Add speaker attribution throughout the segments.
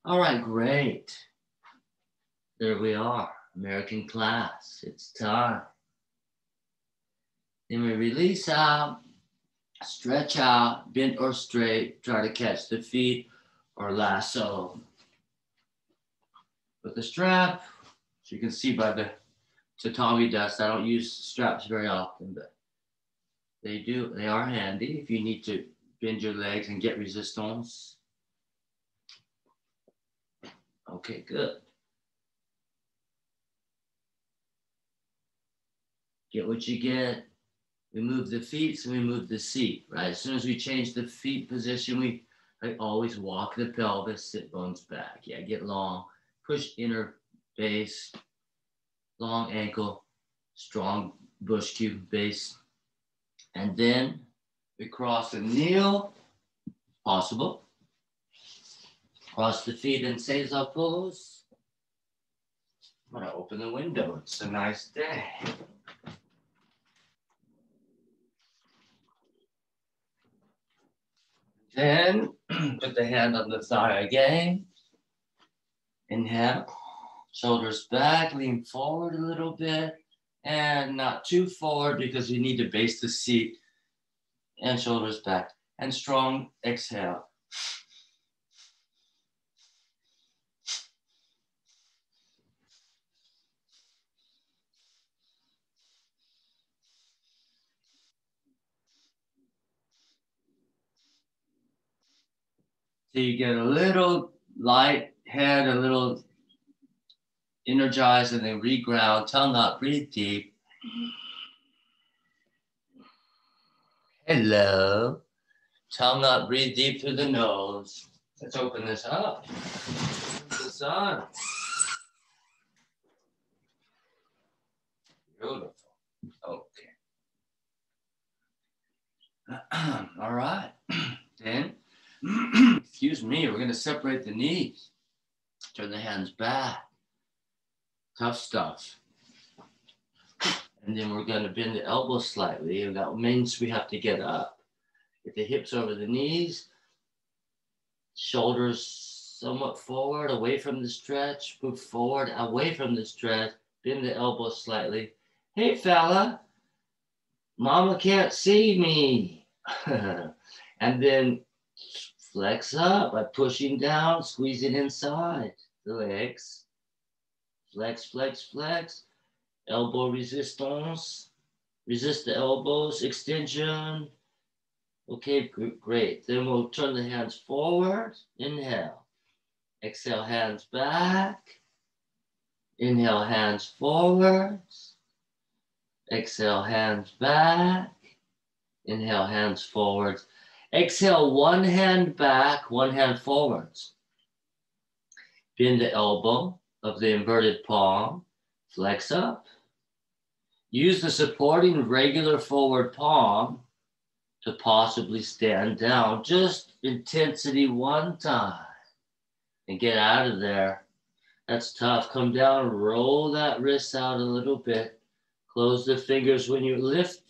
Speaker 1: All right, great. There we are, American class. It's time. Then we release out, stretch out, bent or straight, try to catch the feet or lasso with the strap. So you can see by the tatami dust, I don't use straps very often, but they are handy if you need to bend your legs and get resistance. Okay, good. Get what you get. We move the feet, so we move the seat, right? As soon as we change the feet position, we always walk the pelvis, sit bones back. Yeah, get long, push inner base, long ankle, strong bush cube base. And then we cross and kneel, possible. Cross the feet in Seiza pose. I'm gonna open the window, it's a nice day. Then put the hand on the thigh again. Inhale, shoulders back, lean forward a little bit, and not too forward because you need to base the seat, and shoulders back. And strong exhale. So you get a little light head, a little energized, and then reground. Tongue up, breathe deep. Hello. Tongue up, breathe deep through the nose. Let's open this up. The sun. Beautiful. Okay. All right. Then, excuse me, we're going to separate the knees. Turn the hands back. Tough stuff. And then we're going to bend the elbows slightly, and that means we have to get up. Get the hips over the knees, shoulders somewhat forward, away from the stretch, move forward, away from the stretch, bend the elbows slightly. Hey, fella, mama can't see me. And then flex up by pushing down, squeezing inside the legs. Flex, flex, flex. Elbow resistance. Resist the elbows, extension. Okay, great. Then we'll turn the hands forward. Inhale. Exhale, hands back. Inhale, hands forward. Exhale, hands back. Inhale, hands forward. Exhale, one hand back, one hand forwards. Bend the elbow of the inverted palm. Flex up. Use the supporting regular forward palm to possibly stand down. Just intensity one time. And get out of there. That's tough. Come down, roll that wrist out a little bit. Close the fingers when you lift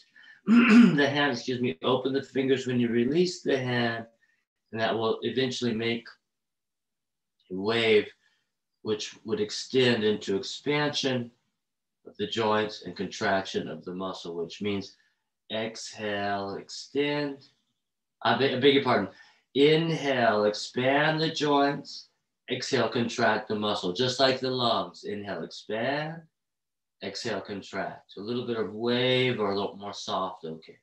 Speaker 1: the hand, open the fingers when you release the hand, and that will eventually make a wave which would extend into expansion of the joints and contraction of the muscle, which means exhale, extend. I beg your pardon. Inhale, expand the joints. Exhale, contract the muscle, just like the lungs. Inhale, expand. Exhale, contract. A little bit of wave or a little more soft, okay.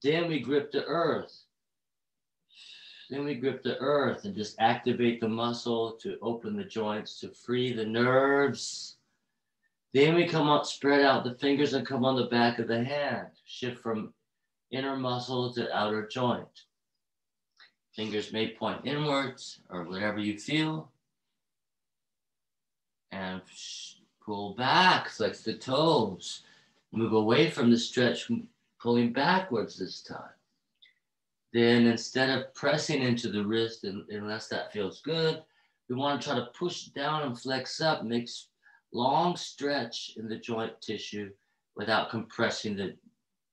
Speaker 1: Then we grip the earth. And just activate the muscle to open the joints, to free the nerves. Then we come up, spread out the fingers and come on the back of the hand. Shift from inner muscle to outer joint. Fingers may point inwards or whatever you feel. And pull back, flex the toes. Move away from the stretch, pulling backwards this time. Then instead of pressing into the wrist, unless that feels good, we want to try to push down and flex up, make long stretch in the joint tissue without compressing the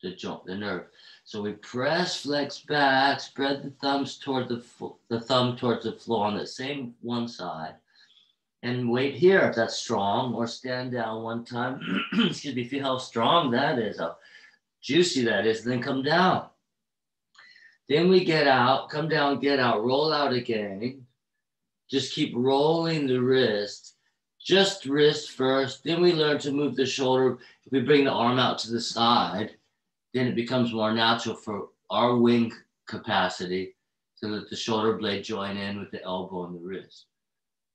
Speaker 1: the joint, the nerve. So we press, flex back, spread the thumbs toward the thumb towards the floor on the same one side, and wait here if that's strong, or stand down one time. Excuse me, feel how strong that is, how juicy that is, then come down. Then we get out, come down, get out, roll out again. Just keep rolling the wrist, just wrist first. Then we learn to move the shoulder. If we bring the arm out to the side, then it becomes more natural for our wing capacity to let the shoulder blade join in with the elbow and the wrist.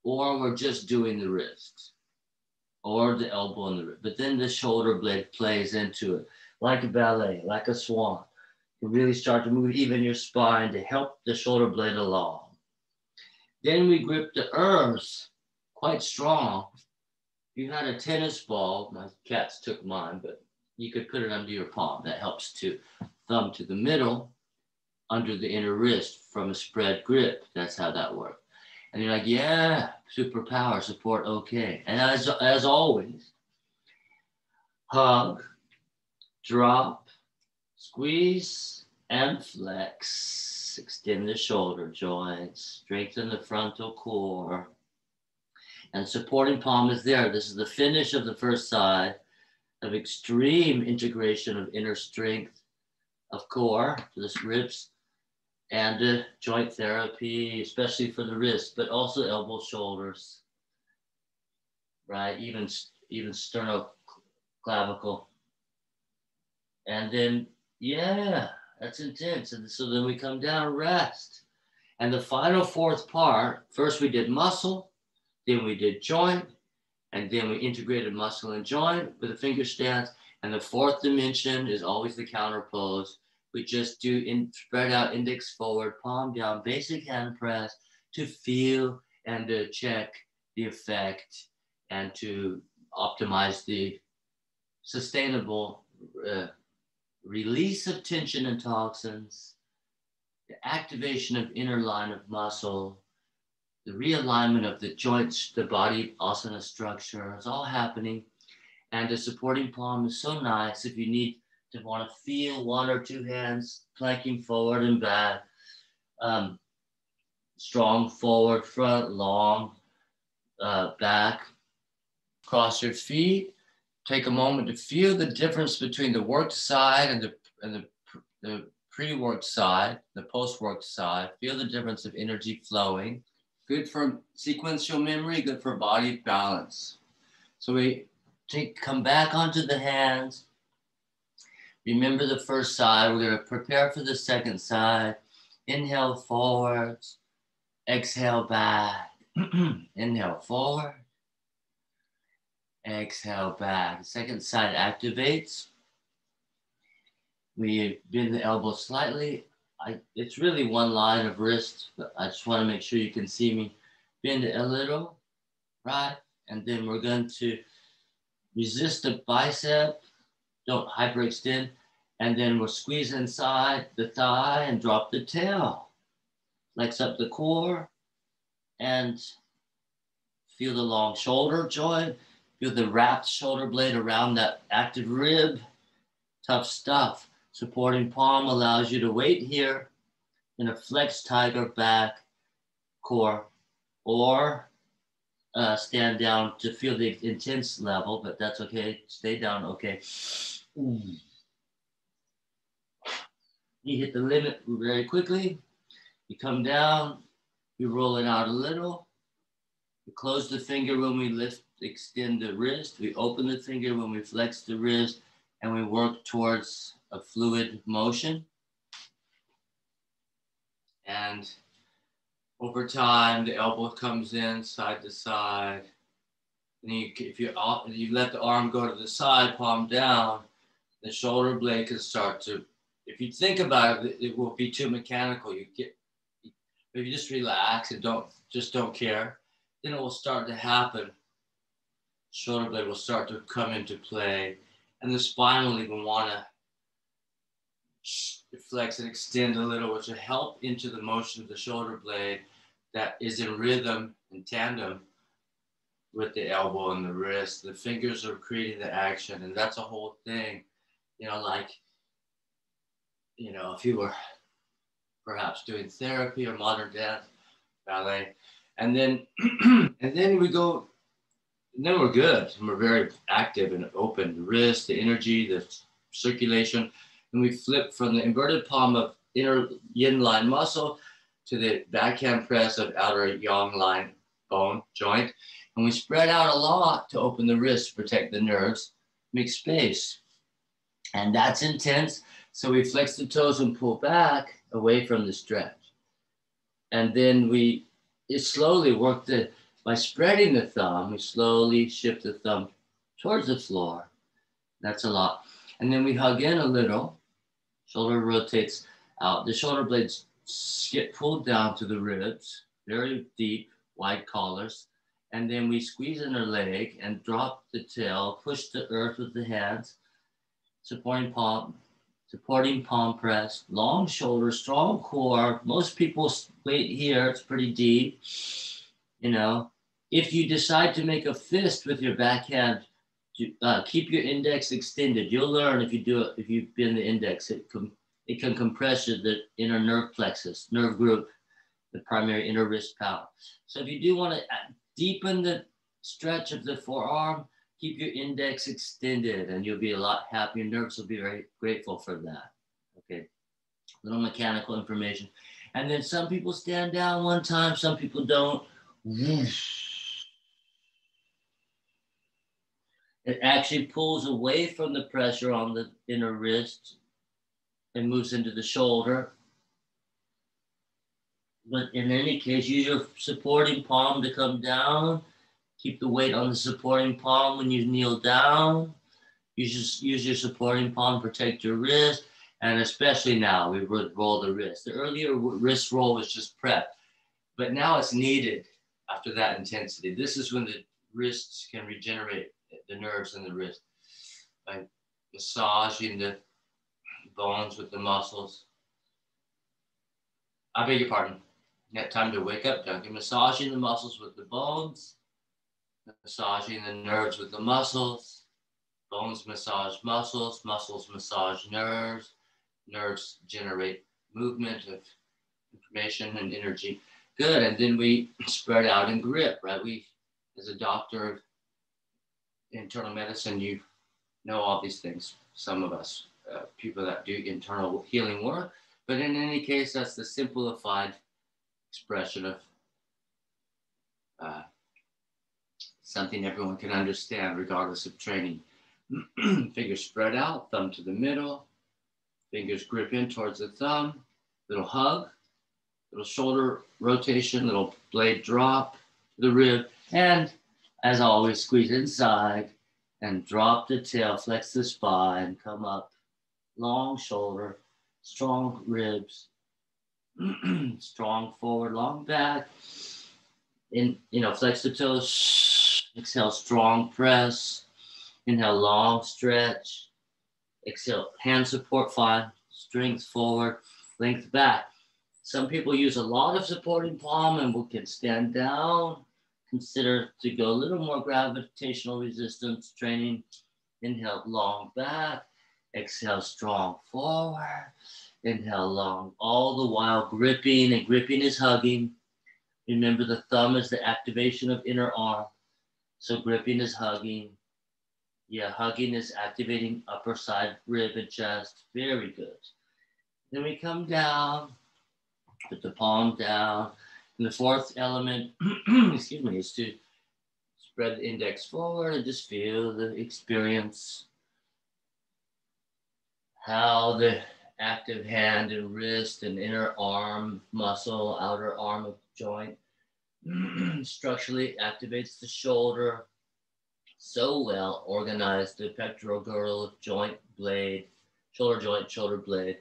Speaker 1: Or we're just doing the wrist or the elbow and the wrist. But then the shoulder blade plays into it like a ballet, like a swan. You really start to move even your spine to help the shoulder blade along. Then we grip the earth quite strong. If you had a tennis ball, my cats took mine, but you could put it under your palm. That helps to thumb to the middle, under the inner wrist from a spread grip. That's how that works. And you're like, yeah, superpower, support, okay. And as always, hug, drop, squeeze, and flex. Extend the shoulder joints, strengthen the frontal core. And supporting palm is there. This is the finish of the first side of extreme integration of inner strength of core, this ribs, and joint therapy, especially for the wrist, but also elbow, shoulders, right? Even sternoclavicle. And then, yeah, that's intense. And so then we come down, rest. And the final fourth part, first we did muscle, then we did joint, and then we integrated muscle and joint with a finger stance. And the fourth dimension is always the counter pose. We just do spread out, index forward, palm down, basic hand press to feel and to check the effect and to optimize the sustainable release of tension and toxins, the activation of inner line of muscle, the realignment of the joints, the body asana structure. It's all happening. And the supporting palm is so nice if you need to want to feel one or two hands planking forward and back. Strong forward, front, long, back. Cross your feet. Take a moment to feel the difference between the worked side and the pre-worked side, the post-worked side. Feel the difference of energy flowing. Good for sequential memory, good for body balance. So we come back onto the hands. Remember the first side. We're going to prepare for the second side. Inhale forwards. Exhale back. Inhale forward. Exhale back. The second side activates. We bend the elbow slightly. It's really one line of wrist, but I just want to make sure you can see me. Bend it a little, right? And then we're going to resist the bicep. Don't hyperextend. And then we'll squeeze inside the thigh and drop the tail. Flex up the core and feel the long shoulder joint. Feel the wrapped shoulder blade around that active rib. Tough stuff. Supporting palm allows you to wait here in a flex tiger back core, or stand down to feel the intense level, but that's okay. Stay down, okay. You hit the limit very quickly. You come down, you roll it out a little. We close the finger when we lift, extend the wrist. We open the finger when we flex the wrist, and we work towards a fluid motion. And over time, the elbow comes in side to side. And if you let the arm go to the side, palm down, the shoulder blade can start to, if you think about it, it will be too mechanical. If you just relax and don't care, then it will start to happen. Shoulder blade will start to come into play, and the spine will even want to flex and extend a little, which will help into the motion of the shoulder blade that is in rhythm and tandem with the elbow and the wrist. The fingers are creating the action, and that's a whole thing. Like you know, if you were perhaps doing therapy or modern dance, ballet, and then and then we go, and then we're good, and we're very active and open. The wrist, the energy, the circulation, and we flip from the inverted palm of inner yin line muscle to the backhand press of outer yang line bone joint, and we spread out a lot to open the wrist, protect the nerves, make space, and that's intense. So we flex the toes and pull back away from the stretch. And then we slowly work by spreading the thumb, we slowly shift the thumb towards the floor. That's a lot. And then we hug in a little, shoulder rotates out. The shoulder blades get pulled down to the ribs, very deep, wide collars. And then we squeeze in our leg and drop the tail, push the earth with the hands, supporting palm press, long shoulders, strong core. Most people wait here, it's pretty deep. You know, if you decide to make a fist with your backhand, keep your index extended. You'll learn if you do it, if you bend the index, it can compress the inner nerve plexus, nerve group, the primary inner wrist power. So if you do want to deepen the stretch of the forearm, keep your index extended and you'll be a lot happier. Your nerves will be very grateful for that. Okay, little mechanical information. And then some people stand down one time, some people don't. It actually pulls away from the pressure on the inner wrist and moves into the shoulder. But in any case, use your supporting palm to come down. Keep the weight on the supporting palm when you kneel down. Use your supporting palm, protect your wrist. And especially now, we would roll the wrist. The earlier wrist roll was just prep, but now it's needed after that intensity. This is when the wrists can regenerate the nerves in the wrist by massaging the bones with the muscles. I beg your pardon. Net time to wake up, Duncan. Massaging the muscles with the bones, massaging the nerves with the muscles, bones massage muscles, muscles massage nerves, nerves generate movement of information and energy. Good, and then we spread out and grip, right? We, as a doctor of internal medicine, you know all these things. Some of us, people that do internal healing work, but in any case, that's the simplified expression of something everyone can understand regardless of training. Fingers spread out, thumb to the middle, fingers grip in towards the thumb, little hug, little shoulder rotation, little blade drop to the rib, and as always, squeeze inside and drop the tail, flex the spine, come up, long shoulder, strong ribs, strong forward, long back. Flex the toes, exhale, strong press, inhale, long stretch, exhale, hand support, fine, strength forward, length back. Some people use a lot of supporting palm and we can stand down. Consider to go a little more gravitational resistance training. Inhale, long back, exhale, strong forward, inhale, long, all the while gripping, and gripping is hugging. Remember, the thumb is the activation of inner arm. So gripping is hugging. Yeah, hugging is activating upper side rib and chest. Very good. Then we come down, put the palm down. And the fourth element, is to spread the index forward and just feel the experience. How the active hand and wrist and inner arm muscle, outer arm of joint structurally activates the shoulder. So well organized, the pectoral girdle, joint, blade, shoulder blade,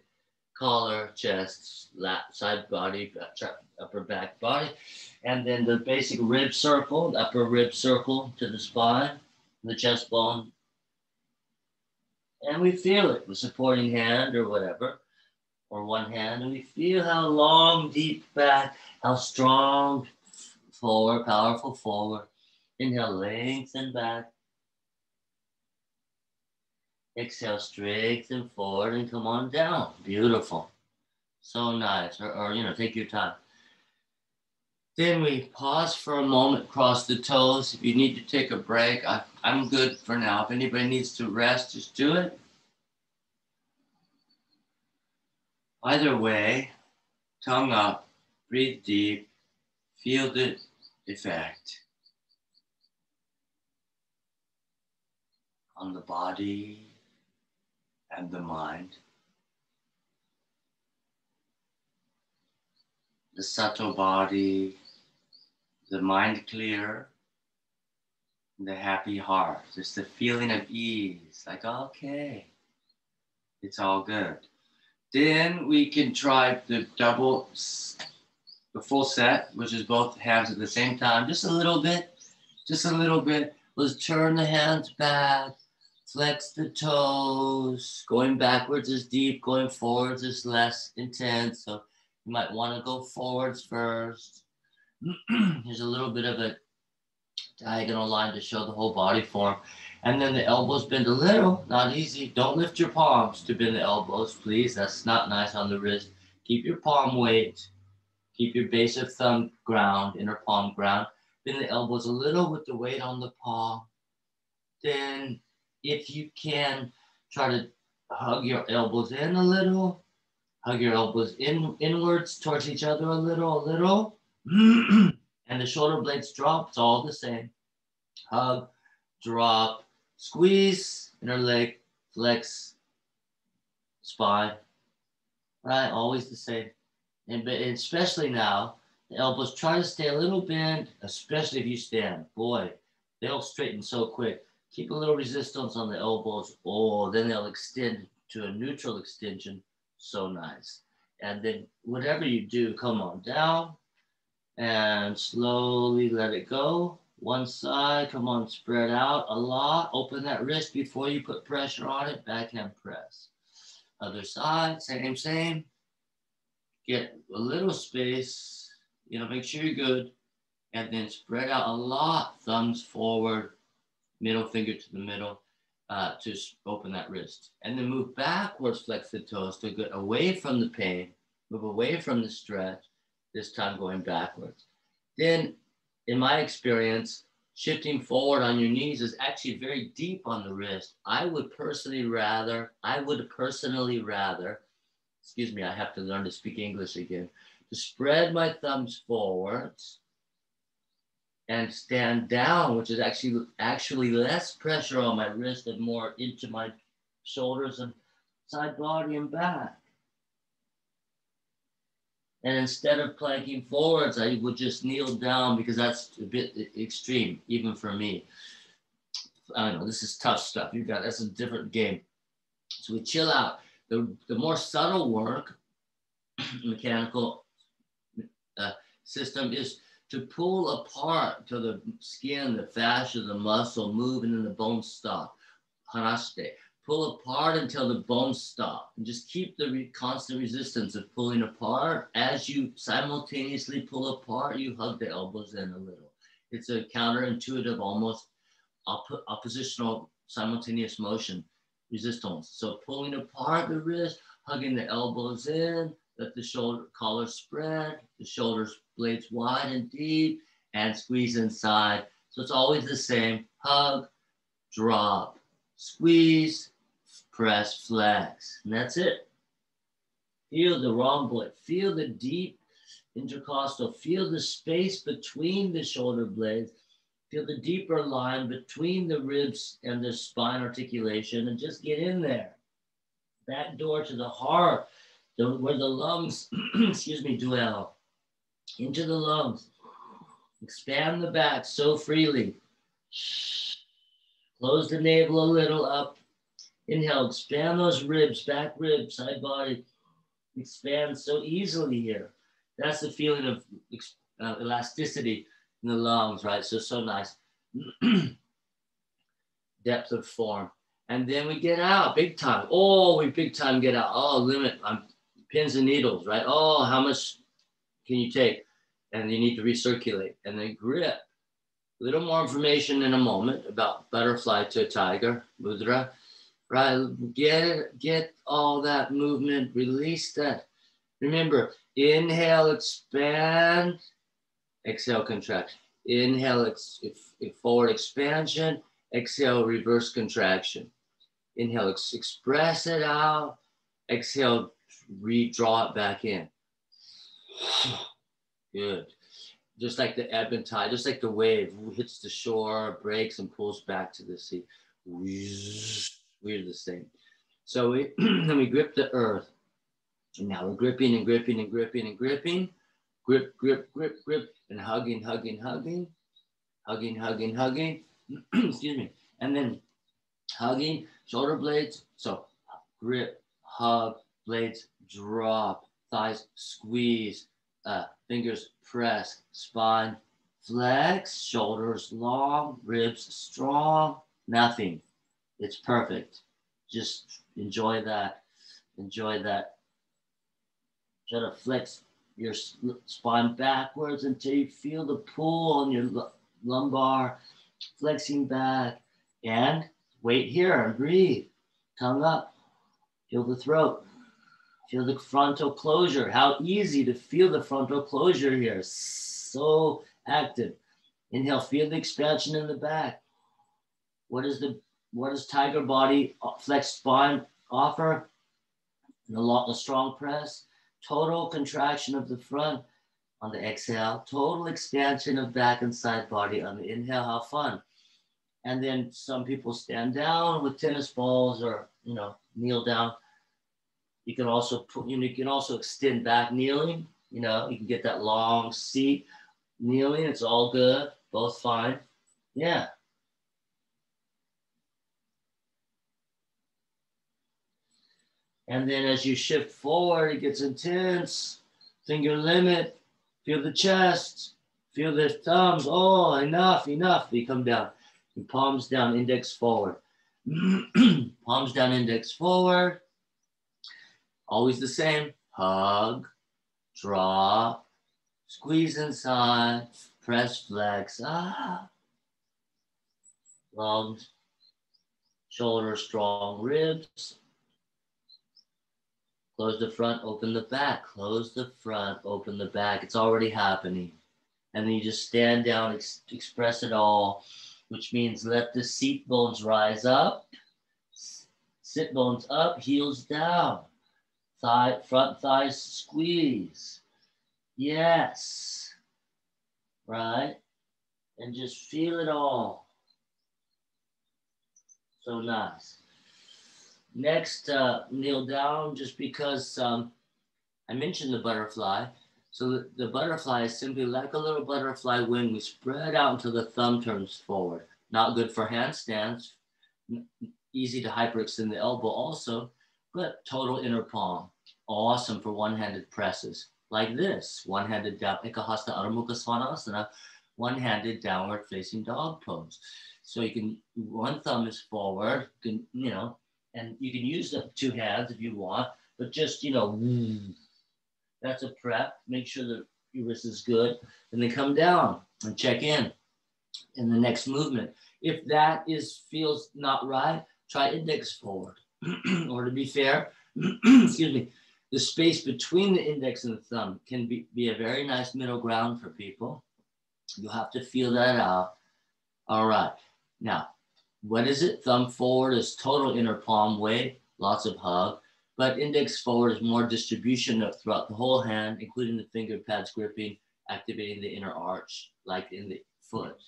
Speaker 1: collar, chest, lap, side body, upper back body, and then the basic rib circle, upper rib circle to the spine, the chest bone. And we feel it with supporting hand or whatever, or one hand, and we feel how long, deep back, how strong forward, powerful forward. Inhale, lengthen back. Exhale, straighten forward and come on down. Beautiful. So nice. Or take your time. Then we pause for a moment, cross the toes. If you need to take a break, I'm good for now. If anybody needs to rest, just do it. Either way, tongue up, breathe deep, feel the effect on the body and the mind. The subtle body, the mind clear, the happy heart. Just the feeling of ease, like, okay, it's all good. Then we can try the full set, which is both hands at the same time, just a little bit. Let's turn the hands back, flex the toes. Going backwards is deep, going forwards is less intense. So you might want to go forwards first. Here's a little bit of a diagonal line to show the whole body form. And then the elbows bend a little, not easy. Don't lift your palms to bend the elbows, please. That's not nice on the wrist. Keep your palm weight. Keep your base of thumb ground, inner palm ground. Bend the elbows a little with the weight on the palm. Then, if you can, try to hug your elbows in a little. Hug your elbows inwards towards each other a little. And the shoulder blades drop. It's all the same. Hug, drop, squeeze, inner leg, flex, spine. Right? Always the same. And especially now, the elbows try to stay a little bent, especially if you stand. Boy, they'll straighten so quick. Keep a little resistance on the elbows. Oh, then they'll extend to a neutral extension. So nice. And then whatever you do, come on down and slowly let it go. One side, come on, spread out a lot. Open that wrist before you put pressure on it. Backhand press. Other side, same. Get a little space, make sure you're good. And then spread out a lot. Thumbs forward, middle finger to the middle to open that wrist. And then move backwards, flex the toes to get away from the pain, move away from the stretch, this time going backwards. Then, in my experience, shifting forward on your knees is actually very deep on the wrist. I would personally rather, excuse me, I have to learn to speak English again, to spread my thumbs forwards and stand down, which is actually less pressure on my wrist and more into my shoulders and side body and back. And instead of planking forwards, I would just kneel down because that's a bit extreme, even for me. I don't know, this is tough stuff. That's a different game. So we chill out. The more subtle work, mechanical system is to pull apart till the skin, the fascia, the muscle move and then the bones stop. Hanaste. Pull apart until the bones stop. And just keep the constant resistance of pulling apart. As you simultaneously pull apart, you hug the elbows in a little. It's a counterintuitive, almost oppositional simultaneous motion resistance. So pulling apart the wrist, hugging the elbows in, let the shoulder collar spread, the shoulders blades wide and deep, and squeeze inside. So it's always the same. Hug, drop, squeeze, press, flex. And that's it. Feel the rhomboid. Feel the deep intercostal. Feel the space between the shoulder blades. Feel the deeper line between the ribs and the spine articulation, and just get in there. Back door to the heart, where the lungs, dwell. Into the lungs. Expand the back so freely. Close the navel a little up. Inhale, expand those ribs, back ribs, side body. Expand so easily here. That's the feeling of elasticity in the lungs, right? So nice. Depth of form. And then we get out big time. Oh, we big time get out. Oh, limit on pins and needles, right? Oh, how much can you take? And you need to recirculate. And then grip. A little more information in a moment about butterfly to a tiger, mudra. right? Get all that movement, release that. Remember, inhale, expand, exhale, contraction. Inhale, forward expansion, exhale, reverse contraction. Inhale, express it out. Exhale, redraw it back in. Good. Just like the ebb and tide, just like the wave hits the shore, breaks, and pulls back to the sea. We're the same. So then we grip the earth. And now we're gripping and gripping and gripping and gripping. Grip, grip, grip, grip, and hugging, hugging, hugging. Hugging, hugging, hugging. Excuse me. And then hugging, shoulder blades. So grip, hug, blades drop, thighs squeeze, fingers press, spine flex, shoulders long, ribs strong, nothing. It's perfect. Just enjoy that. Enjoy that. Try to flex your spine backwards until you feel the pull on your lumbar, flexing back, and wait here and breathe. Tongue up. Feel the throat. Feel the frontal closure. How easy to feel the frontal closure here. So active. Inhale, feel the expansion in the back. What does tiger body flexed spine offer? A strong press. Total contraction of the front on the exhale. Total expansion of back and side body on the inhale. How fun. And then some people stand down with tennis balls or, kneel down. You can also extend back kneeling. You can get that long seat kneeling. It's all good. Both fine. Yeah. And then as you shift forward, it gets intense. Finger limit. Feel the chest. Feel the thumbs. Oh, enough. You come down. And palms down, index forward. Palms down, index forward. Always the same. Hug, drop, squeeze inside, press, flex. Long shoulders, strong ribs. Close the front, open the back. Close the front, open the back. It's already happening. And then you just stand down, express it all, which means let the seat bones rise up. Sit bones up, heels down. Front thighs squeeze. Yes. Right? And just feel it all. So nice. Next, kneel down just because I mentioned the butterfly. So the butterfly is simply like a little butterfly wing. We spread out until the thumb turns forward. Not good for handstands. Easy to hyperextend the elbow also, but total inner palm. Awesome for one-handed presses. Like this, one-handed down, Ekahasta Adho Mukha Svanasana, one-handed downward facing dog pose. So you can, one thumb is forward, and you can use the two hands if you want, but just, that's a prep. Make sure that your wrist is good, and then come down and check in the next movement. If that feels not right, try index forward. Or to be fair, excuse me, the space between the index and the thumb can be a very nice middle ground for people. You'll have to feel that out. All right. Now, what is it? Thumb forward is total inner palm weight, lots of hug, but index forward is more distribution throughout the whole hand, including the finger pads gripping, activating the inner arch, like in the foot,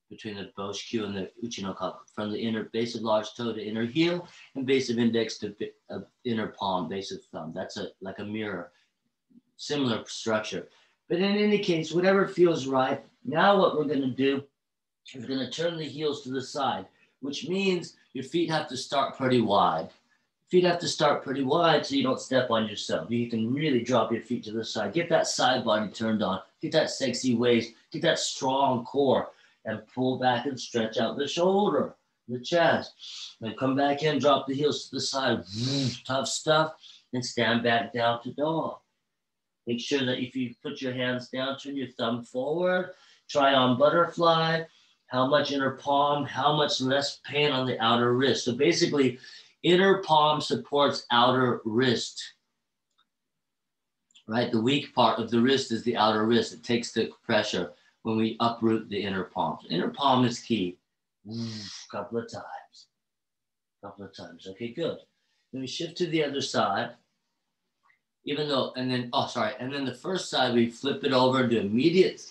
Speaker 1: between the Boshikyu and the Uchinokaku, from the inner base of large toe to inner heel, and base of index to inner palm, base of thumb. That's like a mirror, similar structure. But in any case, whatever feels right, now what we're going to do is we're going to turn the heels to the side, which means your feet have to start pretty wide. Feet have to start pretty wide so you don't step on yourself. You can really drop your feet to the side. Get that side body turned on. Get that sexy waist. Get that strong core. And pull back and stretch out the shoulder, the chest. Then come back in, drop the heels to the side. Tough stuff. And stand back down to dog. Make sure that if you put your hands down, turn your thumb forward. Try on butterfly. How much inner palm, how much less pain on the outer wrist. So basically, Inner palm supports outer wrist, right? The weak part of the wrist is the outer wrist. It takes the pressure when we uproot the inner palm. So inner palm is key. Couple of times. Okay, good. Then we shift to the other side. And then the first side, we flip it over and do immediate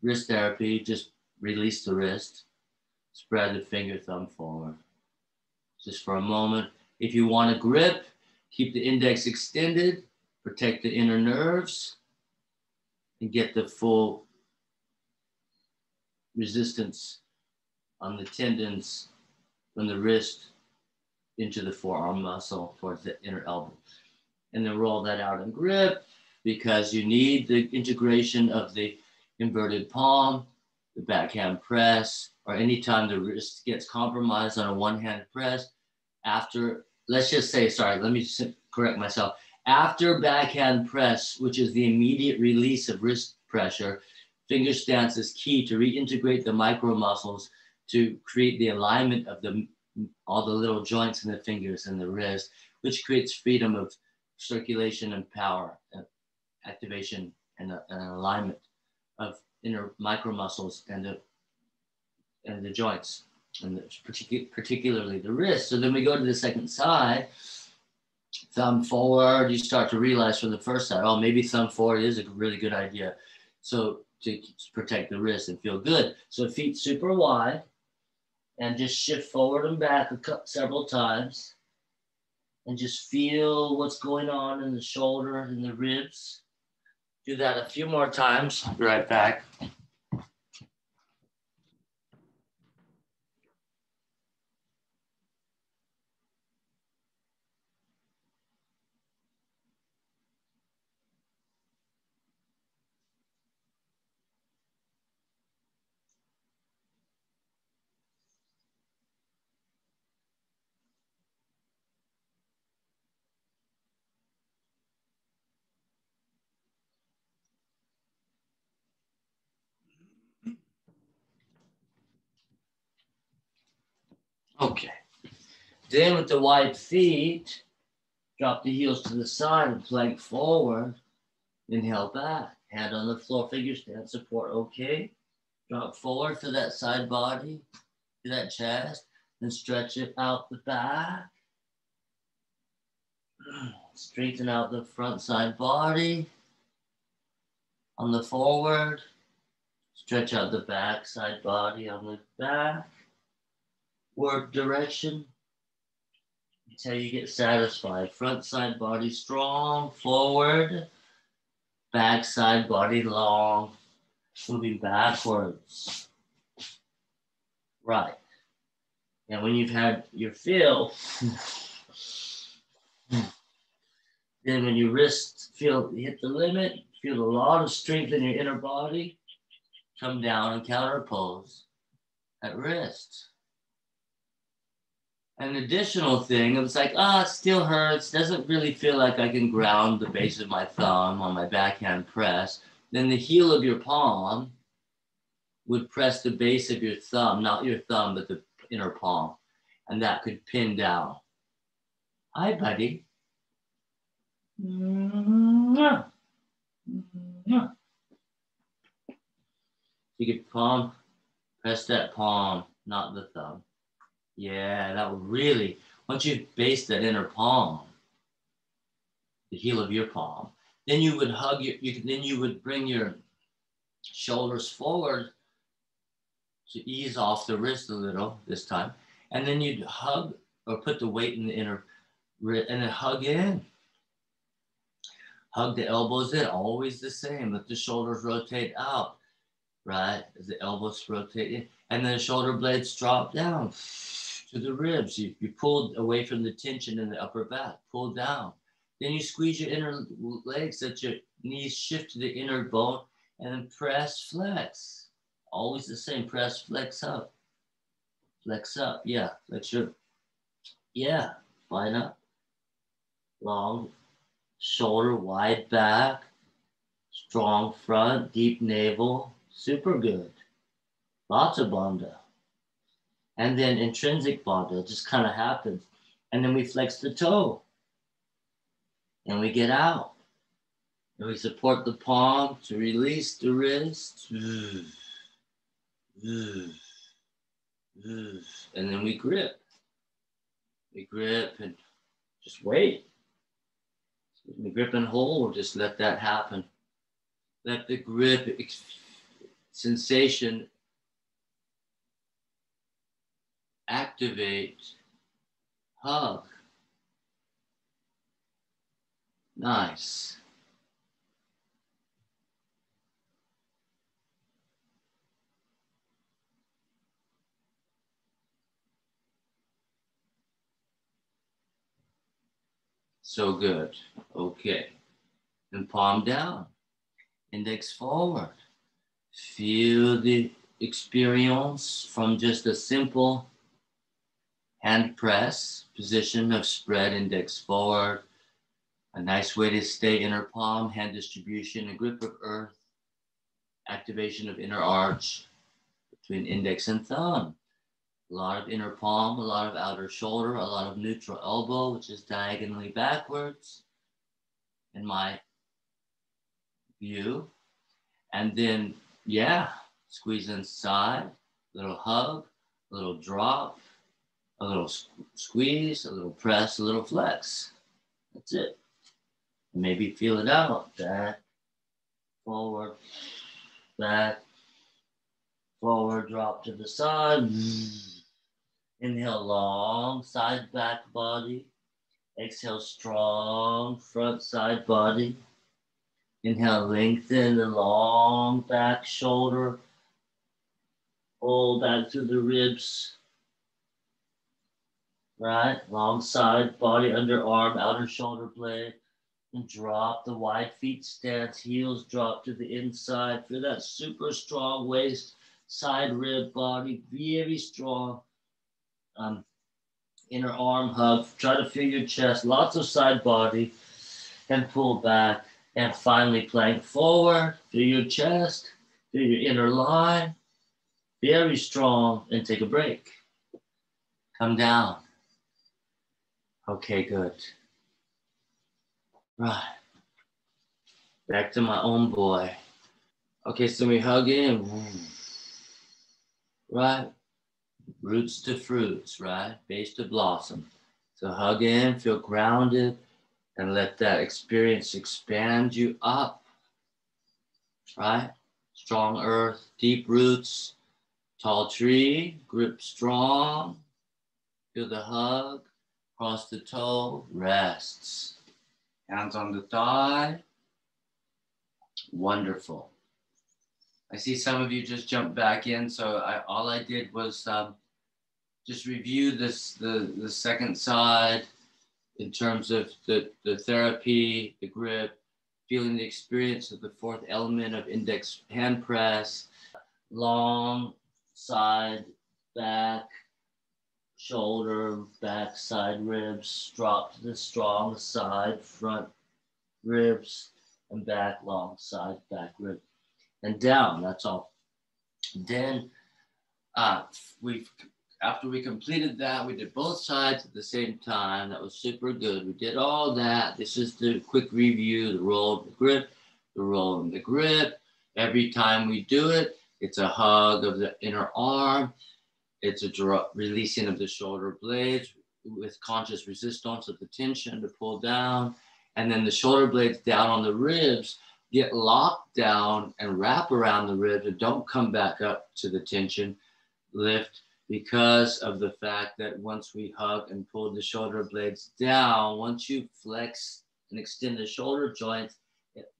Speaker 1: wrist therapy. Just release the wrist. Spread the finger, thumb forward. Just for a moment. If you want to grip, keep the index extended, protect the inner nerves, and get the full resistance on the tendons from the wrist into the forearm muscle towards the inner elbow. And then roll that out and grip, because you need the integration of the inverted palm, the backhand press, or anytime the wrist gets compromised on a one-hand press. After, let's just say, let me correct myself. After backhand press, which is the immediate release of wrist pressure, finger stance is key to reintegrate the micro muscles to create the alignment of all the little joints in the fingers and the wrist, which creates freedom of circulation and power, activation and an alignment of inner micro muscles and the joints, and particularly the wrist. So then we go to the second side, thumb forward. You start to realize from the first side, oh, maybe thumb forward is a really good idea. So to protect the wrist and feel good. So feet super wide, and just shift forward and back several times. And just feel what's going on in the shoulder and the ribs. Do that a few more times. I'll be right back. Okay. Then with the wide feet, drop the heels to the side and plank forward. Inhale back. Hand on the floor, figure stand, support. Okay. Drop forward to that side body, to that chest. Then stretch it out the back. Straighten out the front side body. On the forward. Stretch out the back side body on the back. Work direction until you get satisfied. Front side body strong, forward. Back side body long, moving backwards. Right. And when you've had your fill, then when your wrists hit the limit, feel a lot of strength in your inner body, come down and counter pose at wrist. An additional thing, it was like, it still hurts, doesn't really feel like I can ground the base of my thumb on my backhand press. Then the heel of your palm would press the base of your thumb, not your thumb, but the inner palm. And that could pin down. Hi, buddy. You could palm, press that palm, not the thumb. Yeah, that would really, once you've based that inner palm, the heel of your palm, then you would hug then you would bring your shoulders forward to ease off the wrist a little this time. And then you'd hug or put the weight in the inner wrist and then hug in. Hug the elbows in, always the same. Let the shoulders rotate out, right? As the elbows rotate in. And then the shoulder blades drop down to the ribs. You pulled away from the tension in the upper back, pull down. Then you squeeze your inner legs, let your knees shift to the inner bone, and then press, flex. Always the same, press, flex up. Flex up, yeah. Flex your, yeah, spine up. Long shoulder, wide back, strong front, deep navel, super good. Lots of bandha. And then intrinsic bandha just kind of happens. And then we flex the toe. And we get out. And we support the palm to release the wrist. And then we grip. We grip and just wait. We grip and hold, just let that happen. Let the grip sensation activate, hug. Nice. So good. Okay. And palm down. Index forward. Feel the experience from just a simple hand press, position of spread, index forward. A nice way to stay inner palm, hand distribution, a grip of earth, activation of inner arch between index and thumb. A lot of inner palm, a lot of outer shoulder, a lot of neutral elbow, which is diagonally backwards in my view. And then, yeah, squeeze inside, little hug, a little drop, a little squeeze, a little press, a little flex. That's it. Maybe feel it out. Back, forward, back, forward, drop to the side. Inhale, long side back body. Exhale, strong front side body. Inhale, lengthen the long back shoulder. Pull back through the ribs. Right? Long side body, underarm, outer shoulder blade. And drop the wide feet stance. Heels drop to the inside. Feel that super strong waist, side rib body. Very strong. Inner arm hug. Try to feel your chest. Lots of side body. And pull back. And finally plank forward. Feel your chest. Feel your inner line. Very strong. And take a break. Come down. Okay, good. Right. Back to my own boy. Okay, so we hug in. Right? Roots to fruits, right? Base to blossom. So hug in, feel grounded, and let that experience expand you up. Right? Strong earth, deep roots, tall tree, grip strong. Feel the hug, cross the toe, rests. Hands on the thigh. Wonderful. I see some of you just jumped back in, so all I did was just review the second side in terms of the therapy, the grip, feeling the experience of the fourth element of index hand press, long side, back, shoulder, back, side ribs, drop to the strong side, front ribs, and back, long side, back rib, and down. That's all. Then after we completed that, we did both sides at the same time. That was super good. We did all that. This is the quick review, the roll of the grip, the roll and the grip. Every time we do it, it's a hug of the inner arm. It's a releasing of the shoulder blades with conscious resistance of the tension to pull down. And then the shoulder blades down on the ribs get locked down and wrap around the ribs and don't come back up to the tension. Lift. Because of the fact that once we hug and pull the shoulder blades down, once you flex and extend the shoulder joints,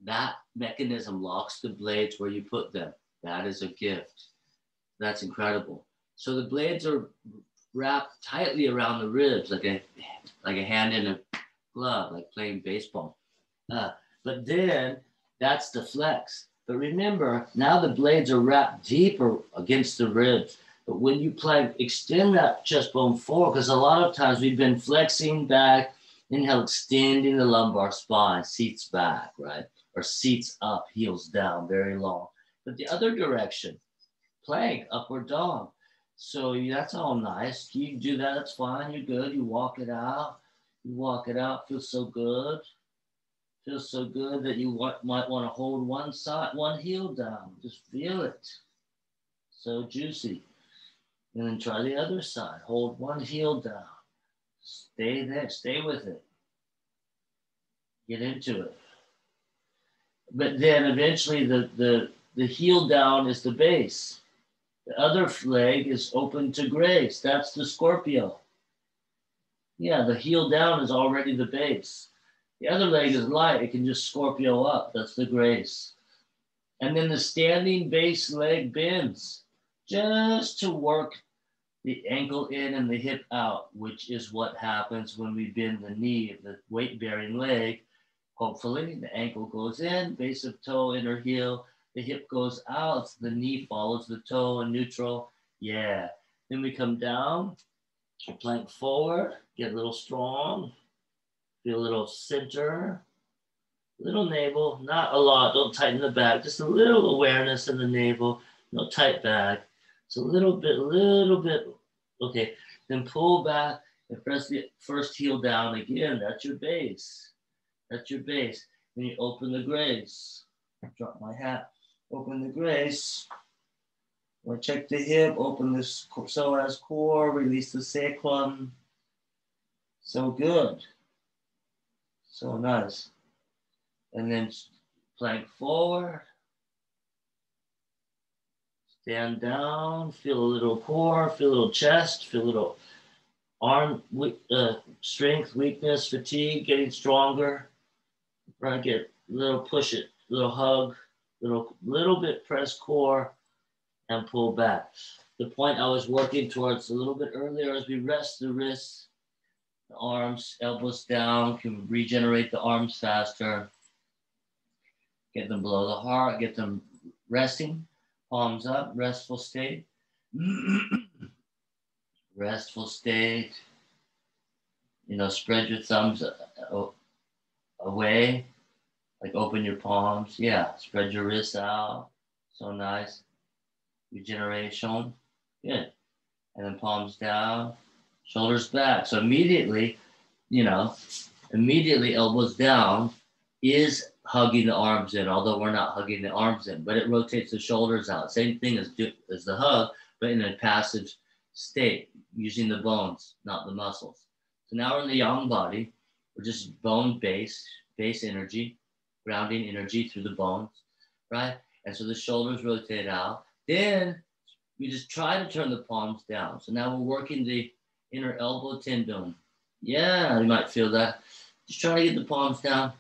Speaker 1: that mechanism locks the blades where you put them. That is a gift. That's incredible. So the blades are wrapped tightly around the ribs, like a hand in a glove, like playing baseball. But then that's the flex. But remember, now the blades are wrapped deeper against the ribs. But when you plank, extend that chest bone forward, because a lot of times we've been flexing back, inhale, extending the lumbar spine, seats back, right? Or seats up, heels down, very long. But the other direction, plank, upward dog. So that's all nice. You do that, that's fine. You're good. You walk it out. You walk it out. Feels so good. Feels so good that you might want to hold one side, one heel down. Just feel it. So juicy. And then try the other side. Hold one heel down. Stay there. Stay with it. Get into it. But then eventually the heel down is the base. The other leg is open to grace. That's the Scorpio. Yeah, the heel down is already the base. The other leg is light. It can just Scorpio up. That's the grace. And then the standing base leg bends just to work the ankle in and the hip out, which is what happens when we bend the knee of the weight-bearing leg. Hopefully, the ankle goes in, base of toe, inner heel. The hip goes out, so the knee follows the toe in neutral. Yeah. Then we come down, plank forward, get a little strong, feel a little center, little navel, not a lot, don't tighten the back, just a little awareness in the navel, no tight back. So a little bit. Okay, then pull back and press the first heel down again. That's your base. That's your base. Then you open the grace. Drop my hat. Open the grace. Or check the hip. Open this psoas core. Release the sacrum. So good. So nice. And then plank forward. Stand down. Feel a little core. Feel a little chest. Feel a little arm strength, weakness, fatigue, getting stronger. Right, get a little push it, little hug, little bit press core and pull back. The point I was working towards a little bit earlier as we rest the wrists, the arms, elbows down, can regenerate the arms faster. Get them below the heart, get them resting, palms up, restful state. Restful state. You know, spread your thumbs away, like open your palms. Yeah, spread your wrists out. So nice. Regeneration. Good. And then palms down, shoulders back. So immediately elbows down is hugging the arms in, although we're not hugging the arms in, but it rotates the shoulders out. Same thing as the hug, but in a passive state, using the bones, not the muscles. So now we're in the yang body. We're just bone base energy, grounding energy through the bones, right? And so the shoulders rotate out. Then we just try to turn the palms down. So now we're working the inner elbow tendon. Yeah, you might feel that. Just try to get the palms down.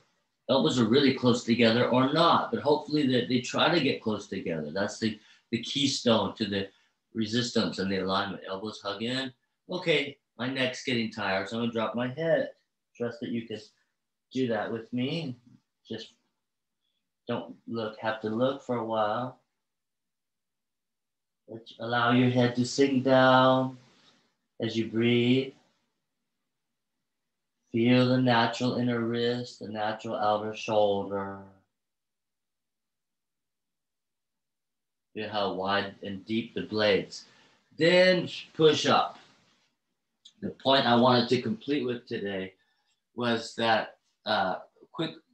Speaker 1: Elbows are really close together or not, but hopefully they try to get close together. That's the keystone to the resistance and the alignment. Elbows hug in. Okay, my neck's getting tired, so I'm gonna drop my head. Trust that you can do that with me. Just don't have to look for a while. Allow your head to sink down as you breathe. Feel the natural inner wrist, the natural outer shoulder. Feel how wide and deep the blades. Then push up. The point I wanted to complete with today was that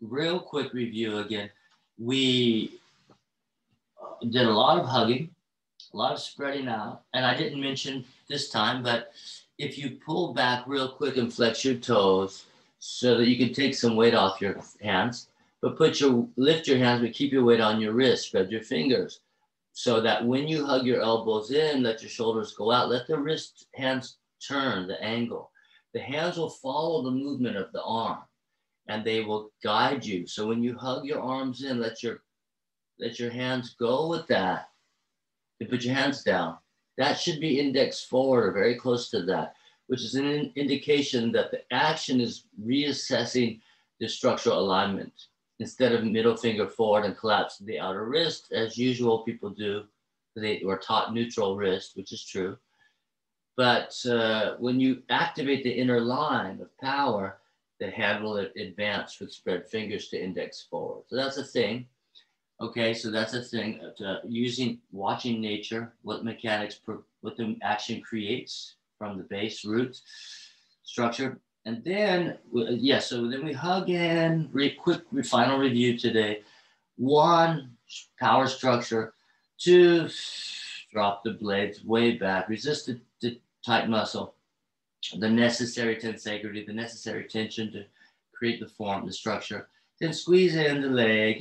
Speaker 1: real quick review again. We did a lot of hugging, a lot of spreading out, and I didn't mention this time, but if you pull back real quick and flex your toes so that you can take some weight off your hands, but lift your hands, but keep your weight on your wrist, spread your fingers so that when you hug your elbows in, let your shoulders go out, let the wrist hands turn the angle. The hands will follow the movement of the arm and they will guide you. So when you hug your arms in, let your hands go with that. You put your hands down. That should be index forward or very close to that, which is an indication that the action is reassessing the structural alignment instead of middle finger forward and collapse the outer wrist, as usual people do. They were taught neutral wrist, which is true. But when you activate the inner line of power, the hand will advance with spread fingers to index forward. So that's a thing. Okay, so that's a thing. Watching nature, what what the action creates from the base root structure. And then, so then we hug in, quick final review today. 1, power structure. 2, drop the blades way back, resist the tight muscle, the necessary tensegrity, the necessary tension to create the form, the structure. Then squeeze in the leg,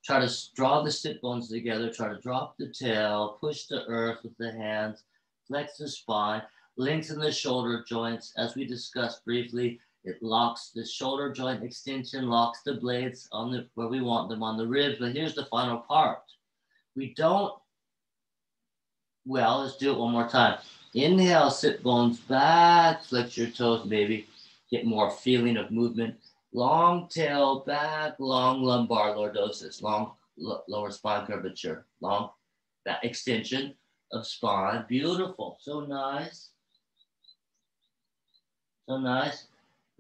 Speaker 1: try to draw the sit bones together, try to drop the tail, push the earth with the hands, flex the spine, lengthen the shoulder joints. As we discussed briefly, it locks the shoulder joint extension, locks the blades on where we want them on the ribs. But here's the final part. Let's do it one more time. Inhale, sit bones back, flex your toes, baby. Get more feeling of movement. Long tail back, long lumbar lordosis, long lower spine curvature, long that extension of spine. Beautiful. So nice. So nice.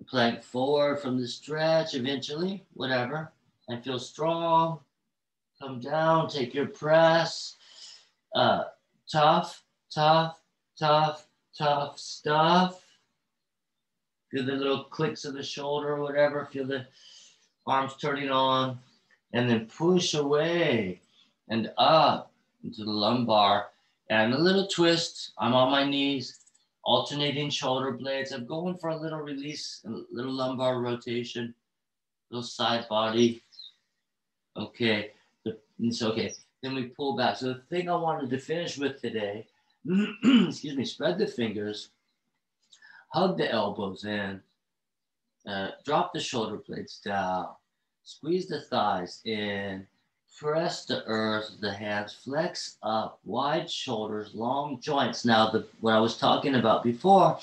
Speaker 1: Plank forward from the stretch eventually, whatever. And feel strong. Come down, take your press. Tough, tough, tough, tough stuff. Feel the little clicks of the shoulder or whatever. Feel the arms turning on. And then push away and up into the lumbar. And a little twist. I'm on my knees. Alternating shoulder blades. I'm going for a little release, a little lumbar rotation. Little side body. Okay. It's okay. Then we pull back. So the thing I wanted to finish with today, excuse me, spread the fingers, hug the elbows in, drop the shoulder blades down, squeeze the thighs in, press the earth, the hands, flex up, wide shoulders, long joints. Now, what I was talking about before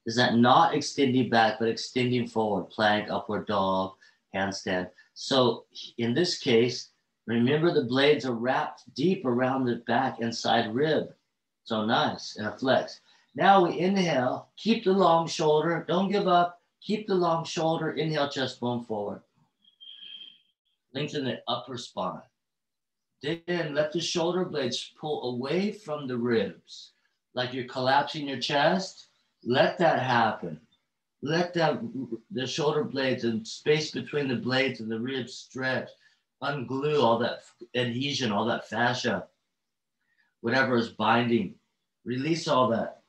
Speaker 1: is that not extending back, but extending forward, plank, upward dog, handstand. So in this case, remember the blades are wrapped deep around the back and side rib. So nice, and a flex. Now we inhale, keep the long shoulder, don't give up, keep the long shoulder, inhale, chest bone forward. Lengthen the upper spine. Then let the shoulder blades pull away from the ribs, like you're collapsing your chest. Let that happen. Let the shoulder blades and space between the blades and the ribs stretch. Unglue all that adhesion, all that fascia, whatever is binding. Release all that.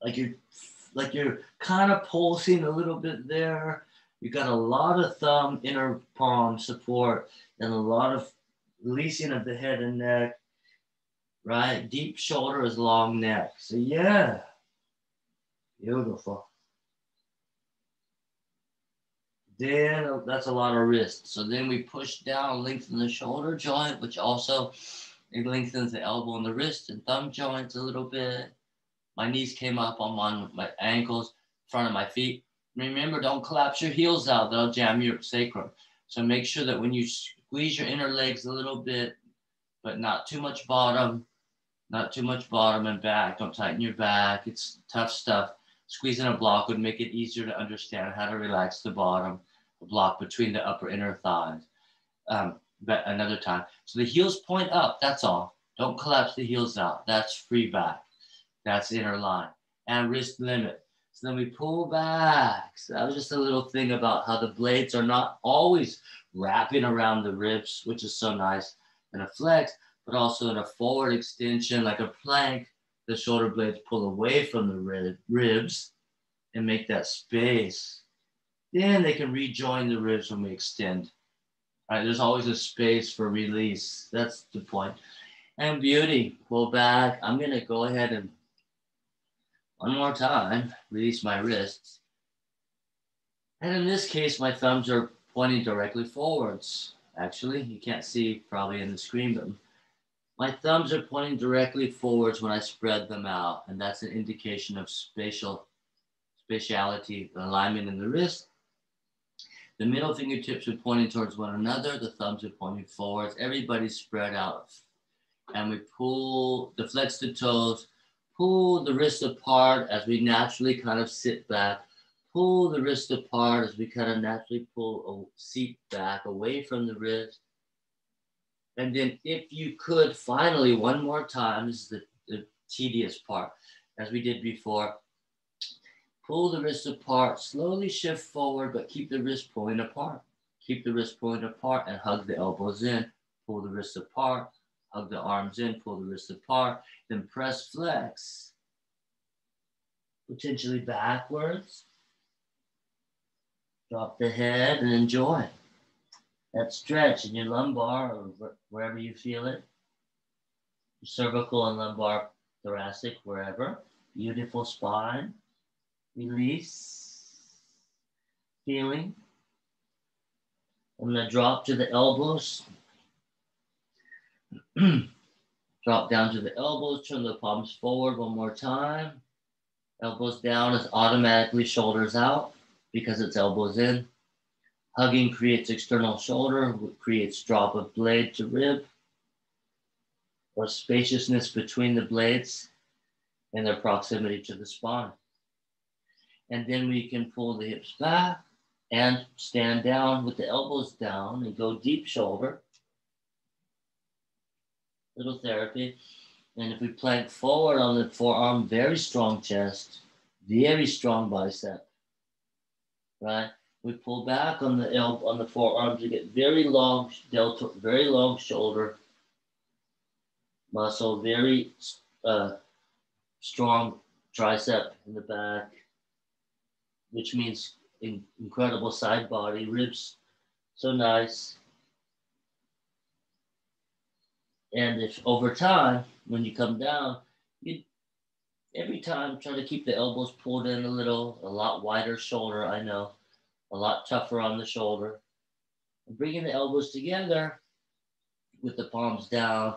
Speaker 1: Like you're kind of pulsing a little bit there. You got a lot of thumb, inner palm support, and a lot of releasing of the head and neck. Right? Deep shoulders, long neck. So yeah, beautiful. Then that's a lot of wrist. So then we push down, lengthen the shoulder joint, which also it lengthens the elbow and the wrist and thumb joints a little bit. My knees came up on my ankles, front of my feet. Remember, don't collapse your heels out. That'll jam your sacrum. So make sure that when you squeeze your inner legs a little bit, but not too much bottom and back. Don't tighten your back. It's tough stuff. Squeezing a block would make it easier to understand how to relax the bottom. A block between the upper inner thighs. But another time. So the heels point up, that's all. Don't collapse the heels out. That's free back. That's inner line. And wrist limit. So then we pull back. So that was just a little thing about how the blades are not always wrapping around the ribs, which is so nice. And a flex, but also in a forward extension, like a plank, the shoulder blades pull away from the ribs and make that space. Then they can rejoin the ribs when we extend. All right, there's always a space for release. That's the point. And beauty, pull back. I'm going to go ahead and one more time, release my wrists. And in this case, my thumbs are pointing directly forwards. Actually, you can't see probably in the screen, but my thumbs are pointing directly forwards when I spread them out. And that's an indication of spatiality, alignment in the wrist. The middle fingertips are pointing towards one another. The thumbs are pointing forwards. Everybody's spread out. And we flex the toes, pull the wrists apart as we naturally kind of sit back. Pull the wrist apart as we kind of naturally pull a seat back away from the wrist. And then if you could, finally, one more time, this is the tedious part, as we did before, pull the wrists apart, slowly shift forward, but keep the wrist pulling apart. Keep the wrist pulling apart and hug the elbows in. Pull the wrists apart, hug the arms in, pull the wrists apart, then press flex. Potentially backwards. Drop the head and enjoy that stretch in your lumbar or wherever you feel it. Your cervical and lumbar, thoracic, wherever. Beautiful spine. Release. Feeling. I'm going to drop to the elbows. Drop down to the elbows. Turn the palms forward one more time. Elbows down is automatically shoulders out because it's elbows in. Hugging creates external shoulder, creates drop of blade to rib, or spaciousness between the blades and their proximity to the spine. And then we can pull the hips back and stand down with the elbows down and go deep shoulder. Little therapy. And if we plank forward on the forearm, very strong chest, very strong bicep, right? We pull back on the elbow, on the forearms to get very long delta, very long shoulder muscle, very strong tricep in the back, which means incredible side body, ribs, so nice. And if over time, when you come down, you every time try to keep the elbows pulled in a little, a lot wider shoulder, I know, a lot tougher on the shoulder. And bringing the elbows together with the palms down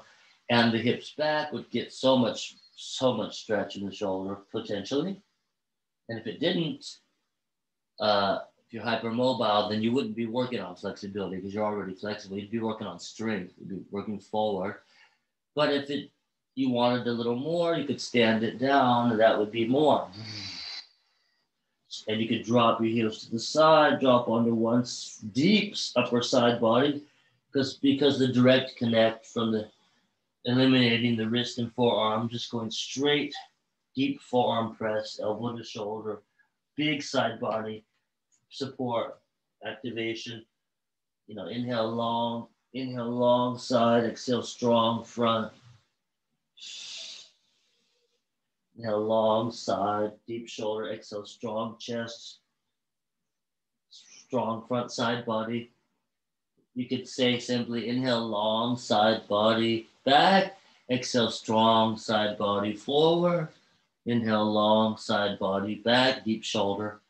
Speaker 1: and the hips back would get so much stretch in the shoulder, potentially. And if it didn't, if you're hypermobile, then you wouldn't be working on flexibility because you're already flexible. You'd be working on strength. You'd be working forward. But if you wanted a little more, you could stand it down, and that would be more. And you could drop your heels to the side, drop onto one deep upper side body, because the direct connect from the eliminating the wrist and forearm, just going straight, deep forearm press, elbow to shoulder, big side body support, activation. Inhale long side, exhale strong front. Inhale long side, deep shoulder, exhale strong chest, strong front side body. You could say simply inhale long side body back, exhale strong side body forward. Inhale long side body back, deep shoulder.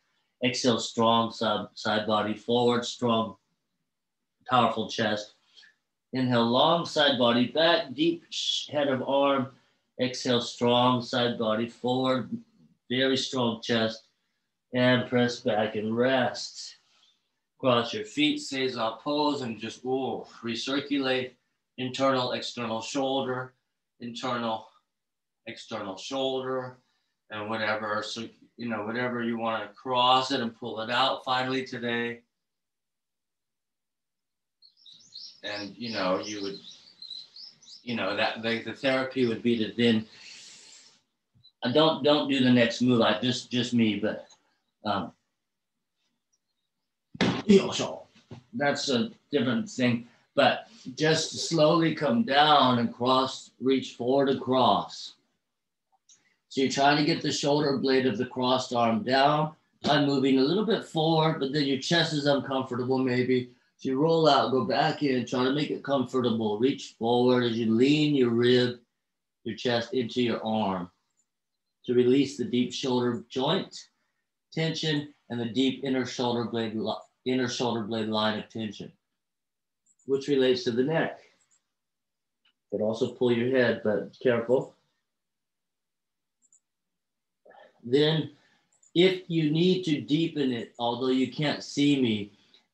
Speaker 1: Exhale strong side body forward, strong, powerful chest. Inhale long side body back, deep head of arm. Exhale strong side body forward, very strong chest. And press back and rest. Cross your feet, seiza pose, and just recirculate. Internal, external shoulder, internal, external shoulder, and whatever. So, whatever you want to cross it and pull it out finally today. And, you would, that the therapy would be to then, don't do the next move. Just me, but, that's a different thing. But just slowly come down and cross, reach forward and cross. So you're trying to get the shoulder blade of the crossed arm down. I'm moving a little bit forward, but then your chest is uncomfortable maybe. So you roll out, go back in, try to make it comfortable. Reach forward as you lean your rib, your chest into your arm to release the deep shoulder joint tension and the deep inner shoulder blade line of tension, which relates to the neck. But also pull your head, but careful. Then if you need to deepen it, although you can't see me,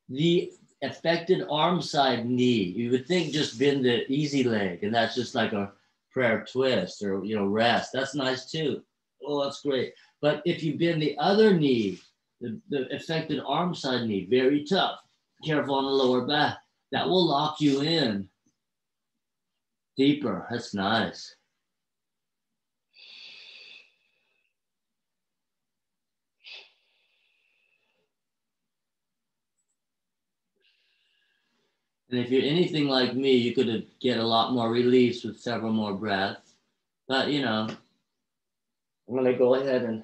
Speaker 1: the affected arm side knee, you would think just bend the easy leg, and that's just like a prayer twist or, rest. That's nice too. Oh, that's great. But if you bend the other knee, the affected arm side knee, very tough. Careful on the lower back. That will lock you in Deeper. That's nice. And if you're anything like me, you could get a lot more release with several more breaths. But, you know, I'm going to go ahead and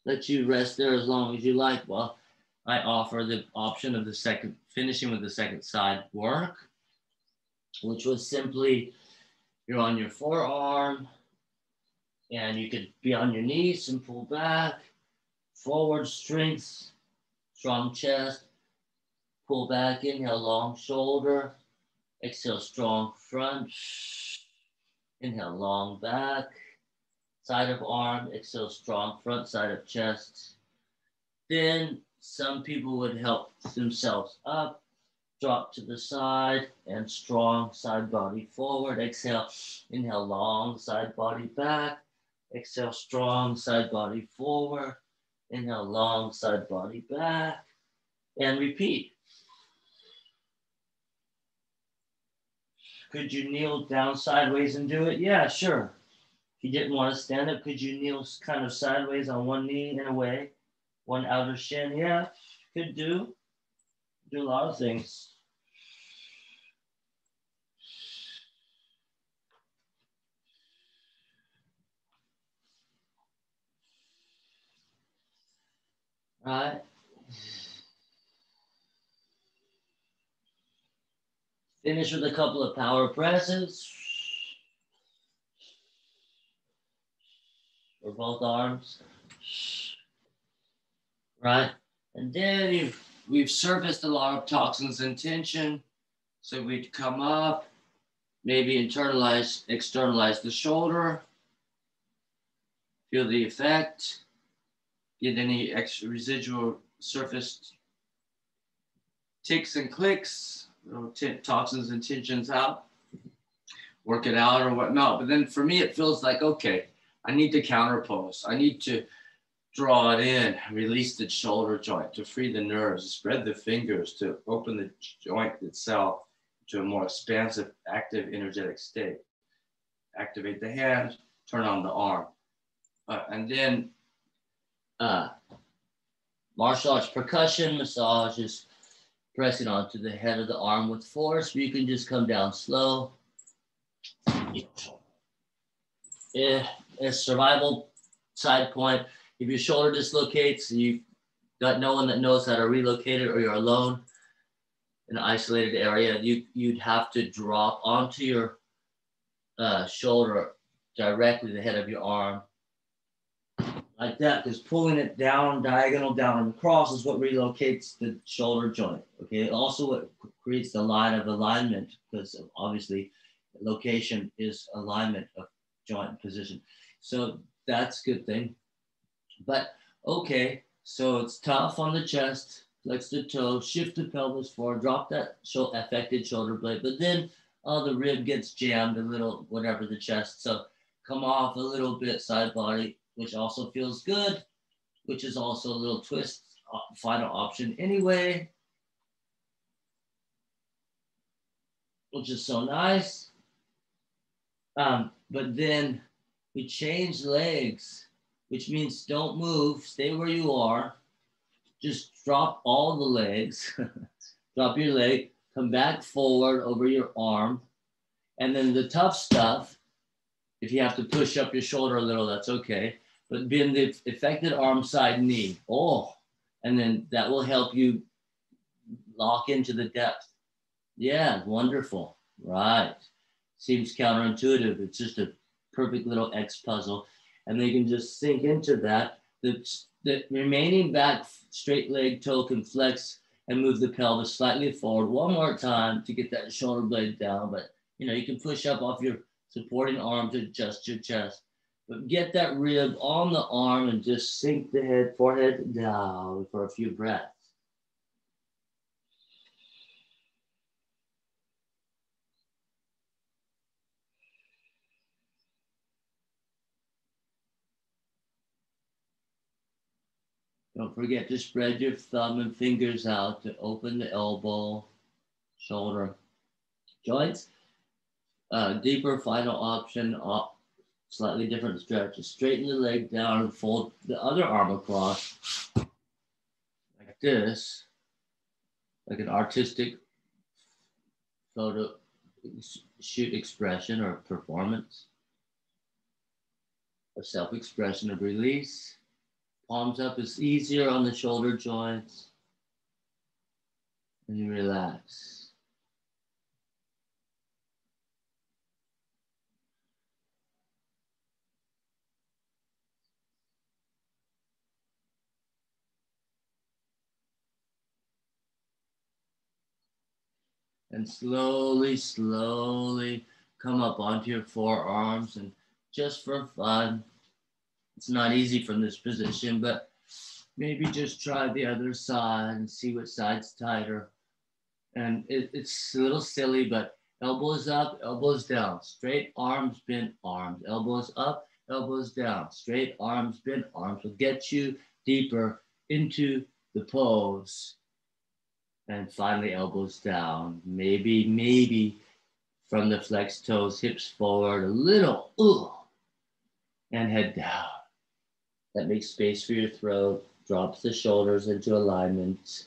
Speaker 1: let you rest there as long as you like. Well, I offer the option of the second, finishing with the second side work, which was simply you're on your forearm and you could be on your knees and pull back, forward strength, strong chest, pull back, inhale, long shoulder, exhale, strong front, inhale, long back, side of arm, exhale, strong front, side of chest. Then some people would help themselves up, drop to the side, and strong side body forward. Exhale, inhale, long side body back. Exhale, strong side body forward. Inhale, long side body back. And repeat. Could you kneel down sideways and do it? Yeah, sure. If you didn't want to stand up, could you kneel kind of sideways on one knee in a way? One outer shin? Yeah, could do. Do a lot of things. All right. Finish with a couple of power presses for both arms. Right. And then we've surfaced a lot of toxins and tension. So we'd externalize the shoulder, feel the effect, get any extra residual surface ticks and clicks, toxins and tensions out, work it out or whatnot. But then for me, it feels like, okay, I need to counterpose. I need to draw it in, release the shoulder joint to free the nerves, spread the fingers to open the joint itself to a more expansive, active, energetic state. Activate the hand, turn on the arm. And then martial arts percussion massage is pressing onto the head of the arm with force. You can just come down slow. A survival side point. If your shoulder dislocates, you've got no one that knows how to relocate it, or you're alone in an isolated area, you'd have to drop onto your shoulder directly the head of your arm like that, because pulling it down, diagonal down and across is what relocates the shoulder joint. Okay, also what creates the line of alignment, because obviously location is alignment of joint position. So that's a good thing. But okay, so it's tough on the chest, flex the toes, shift the pelvis forward, drop that affected shoulder blade, but then the rib gets jammed a little, whatever the chest. So come off a little bit, side body, which also feels good, which is also a little twist, final option anyway, which is so nice. But then we change legs, which means don't move, stay where you are. Just drop all the legs, drop your leg, come back forward over your arm. And then the tough stuff, if you have to push up your shoulder a little, that's okay. But bend the affected arm side knee. Oh, and then that will help you lock into the depth. Yeah, wonderful. Right. Seems counterintuitive. It's just a perfect little X puzzle. And they can just sink into that. The remaining back straight leg toe can flex and move the pelvis slightly forward one more time to get that shoulder blade down. But, you can push up off your supporting arm to adjust your chest. But get that rib on the arm and just sink the forehead down for a few breaths. Don't forget to spread your thumb and fingers out to open the elbow, shoulder joints. Deeper final option, slightly different stretch. Straighten the leg down and fold the other arm across like this, like an artistic photo shoot expression or performance, a self-expression of release. Palms up is easier on the shoulder joints. And you relax. And slowly, slowly come up onto your forearms. And just for fun, it's not easy from this position, but maybe just try the other side and see what side's tighter. And it's a little silly, but elbows up, elbows down, straight arms, bent arms, elbows up, elbows down, straight arms, bent arms will get you deeper into the pose. And finally, elbows down. Maybe from the flexed toes, hips forward a little, and head down. That makes space for your throat, drops the shoulders into alignment.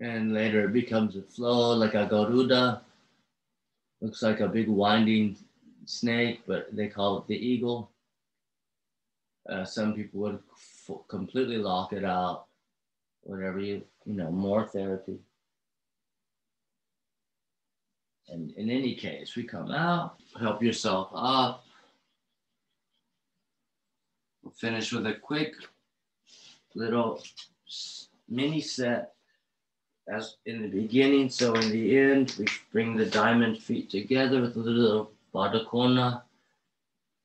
Speaker 1: And later it becomes a flow like a Garuda. Looks like a big winding snake, but they call it the eagle. Some people would completely lock it out. Whatever more therapy. And in any case, we come out, help yourself up. We'll finish with a quick little mini set as in the beginning. So in the end, we bring the diamond feet together with a little Baddha Kona,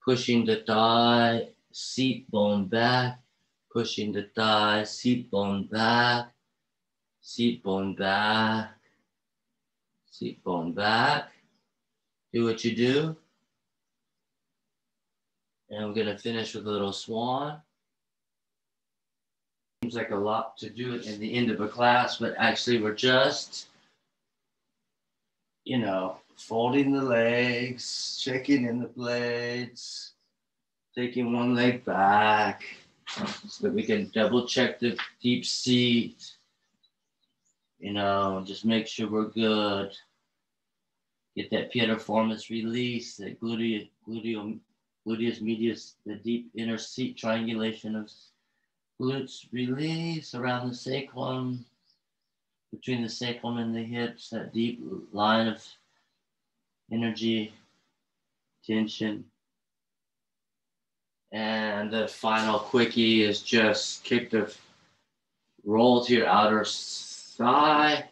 Speaker 1: pushing the thigh, seat bone back, pushing the thigh, seat bone back, seat bone back, seat bone back. Do what you do. And we're going to finish with a little swan. Seems like a lot to do it in the end of a class, but actually we're just, folding the legs, checking in the blades, taking one leg back so that we can double check the deep seat, just make sure we're good. Get that piriformis release, that gluteus medius, the deep inner seat triangulation of glutes release around the sacrum, between the sacrum and the hips, that deep line of energy, tension. And the final quickie is just roll to your outer thigh,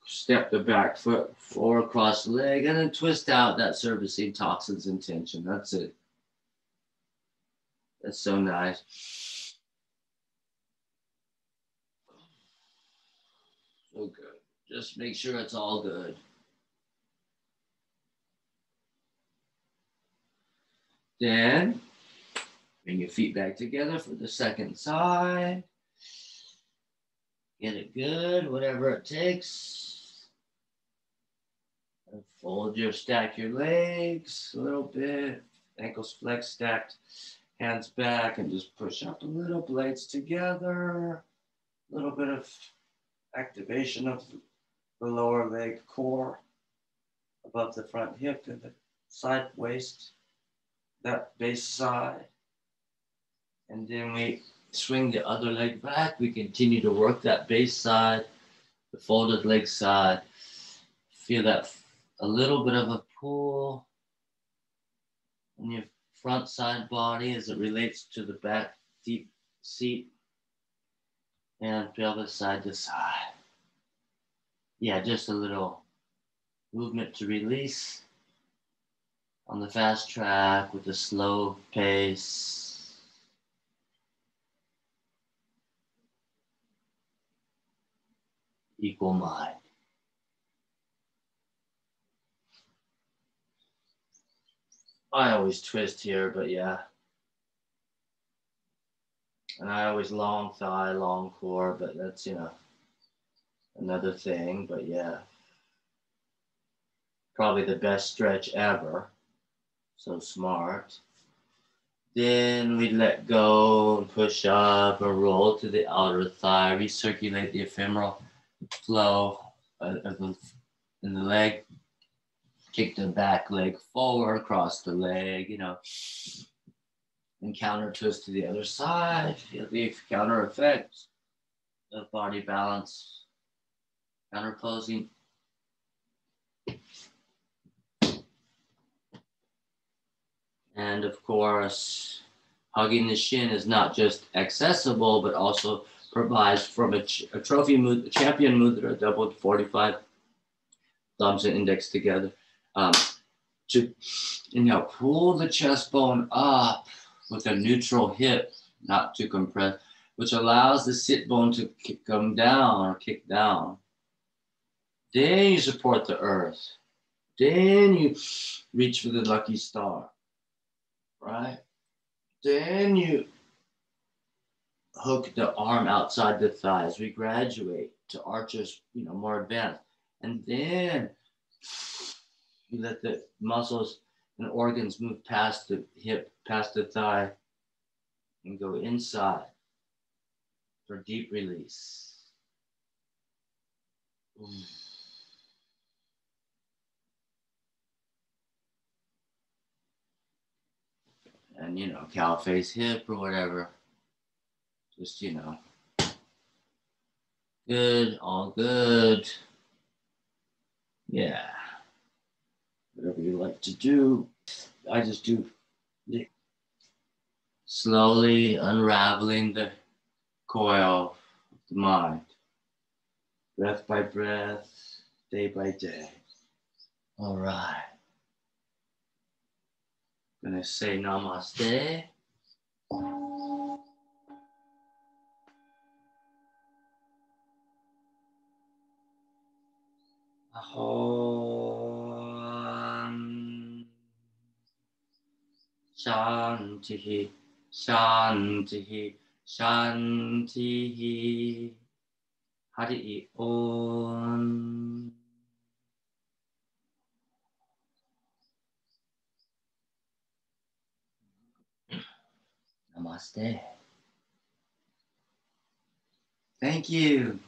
Speaker 1: step the back foot forward across the leg, and then twist out that servicing toxins and tension. That's it. That's so nice. So good. Just make sure it's all good. Then bring your feet back together for the second side. Get it good, whatever it takes. And stack your legs a little bit. Ankles flexed, stacked, hands back, and just push up a little, blades together. A little bit of activation of the lower leg core above the front hip and the side waist, that base side. And then we swing the other leg back. We continue to work that base side, the folded leg side. Feel that a little bit of a pull in your front side body as it relates to the back deep seat and pelvis side to side. Yeah, just a little movement to release on the fast track with a slow pace. Equal mind. I always twist here, but yeah. And I always long thigh, long core, but that's, another thing. But yeah, probably the best stretch ever. So smart. Then we let go and push up and roll to the outer thigh, recirculate the ephemeral flow in the leg. Kick the back leg forward, cross the leg, and counter twist to the other side. Feel the counter effects of body balance, counter posing. And of course, hugging the shin is not just accessible, but also provides from a trophy a champion mudra, doubled 45 thumbs and index together. To inhale, pull the chest bone up with a neutral hip, not to compress, which allows the sit bone to come down or kick down. Then you support the earth. Then you reach for the lucky star, right? Then you hook the arm outside the thigh as we graduate to arches, more advanced. And then you let the muscles and organs move past the hip, past the thigh, and go inside for deep release. And, cow face hip or whatever. Just, good, all good. Yeah. Whatever you like to do. I just do slowly unraveling the coil of the mind. Breath by breath, day by day. All right. I'm going to say namaste. Ahom. Shanti, Shanti, Shanti. Hari Om. Namaste. Thank you.